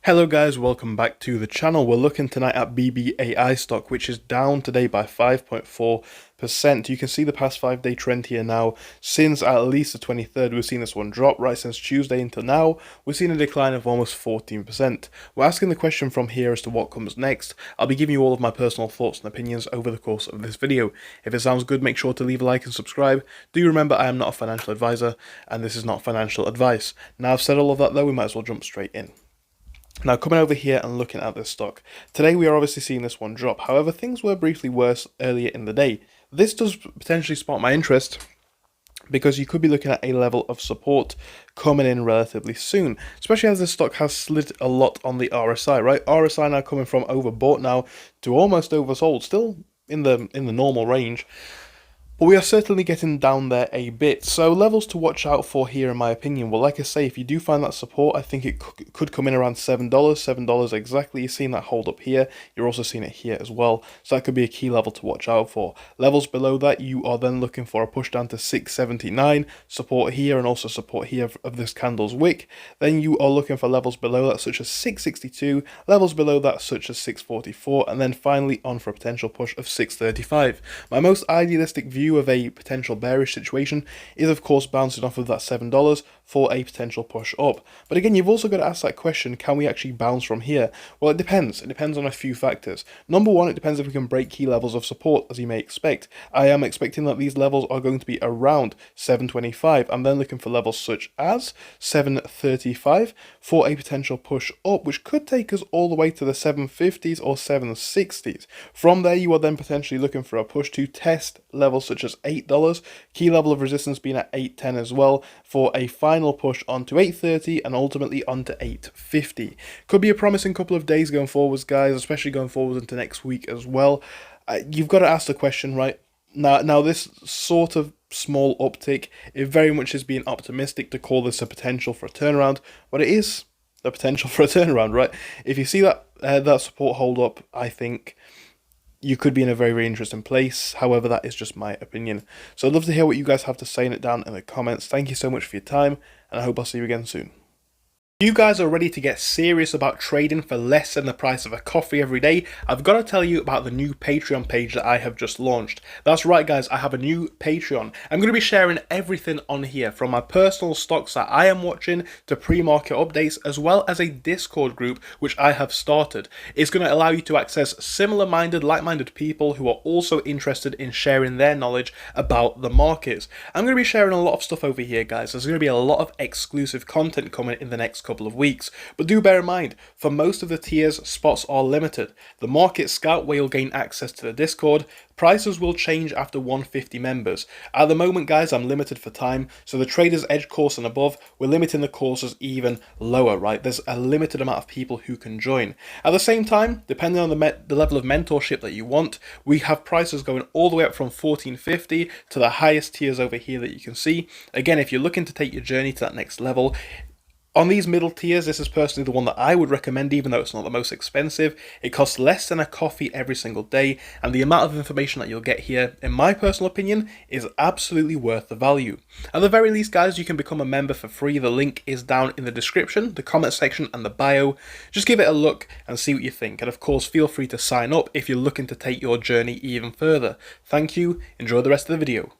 Hello guys, welcome back to the channel. We're looking tonight at BBAI stock, which is down today by 5.4%. You can see the past 5-day trend here now. Since at least the 23rd, we've seen this one drop. Right since Tuesday until now, we've seen a decline of almost 14%. We're asking the question from here as to what comes next. I'll be giving you all of my personal thoughts and opinions over the course of this video. If it sounds good, make sure to leave a like and subscribe. Do remember I am not a financial advisor, and this is not financial advice. Now I've said all of that though, we might as well jump straight in. Now, coming over here and looking at this stock, today we are obviously seeing this one drop. However, things were briefly worse earlier in the day. This does potentially spark my interest because you could be looking at a level of support coming in relatively soon, especially as this stock has slid a lot on the RSI, right? RSI now coming from overbought now to almost oversold, still in the normal range. But we are certainly getting down there a bit, so levels to watch out for here in my opinion. Well, like I say, if you do find that support, I think it could come in around $7 exactly. You're seeing that hold up here, you're also seeing it here as well, so that could be a key level to watch out for. Levels below that, you are then looking for a push down to 679, support here and also support here of this candle's wick. Then you are looking for levels below that such as 662, levels below that such as 644, and then finally on for a potential push of 635. My most idealistic view of a potential bearish situation is of course bouncing off of that $7 for a potential push up. But again, you've also got to ask that question, can we actually bounce from here? Well, it depends. It depends on a few factors. Number one, it depends if we can break key levels of support, as you may expect. I am expecting that these levels are going to be around 725. I'm then looking for levels such as 735 for a potential push up, which could take us all the way to the 750s or 760s. From there, you are then potentially looking for a push to test levels such as $8, key level of resistance being at 810 as well, for a final push onto 830 and ultimately onto 850. Could be a promising couple of days going forwards, guys, especially going forward into next week as well. You've got to ask the question, right? Now this sort of small uptick, it very much is being optimistic to call this a potential for a turnaround, but it is a potential for a turnaround, right? If you see that that support hold up, I think you could be in a very, very interesting place. However, that is just my opinion. So I'd love to hear what you guys have to say in it down in the comments. Thank you so much for your time, and I hope I'll see you again soon. If you guys are ready to get serious about trading for less than the price of a coffee every day, I've got to tell you about the new Patreon page that I have just launched. That's right, guys, I have a new Patreon. I'm going to be sharing everything on here, from my personal stocks that I am watching to pre-market updates, as well as a Discord group which I have started. It's going to allow you to access similar-minded, like-minded people who are also interested in sharing their knowledge about the markets. I'm going to be sharing a lot of stuff over here, guys. There's going to be a lot of exclusive content coming in the next couple of weeks, but do bear in mind, for most of the tiers, spots are limited. The Market Scout, where you'll gain access to the Discord, prices will change after 150 members. At the moment, guys, I'm limited for time, so the Trader's Edge course and above, we're limiting the courses even lower, right? There's a limited amount of people who can join. At the same time, depending on the level of mentorship that you want, we have prices going all the way up from $14.50 to the highest tiers over here that you can see. Again, if you're looking to take your journey to that next level, on these middle tiers, this is personally the one that I would recommend, even though it's not the most expensive. It costs less than a coffee every single day, and the amount of information that you'll get here, in my personal opinion, is absolutely worth the value. At the very least, guys, you can become a member for free. The link is down in the description, the comment section, and the bio. Just give it a look and see what you think. And of course, feel free to sign up if you're looking to take your journey even further. Thank you. Enjoy the rest of the video.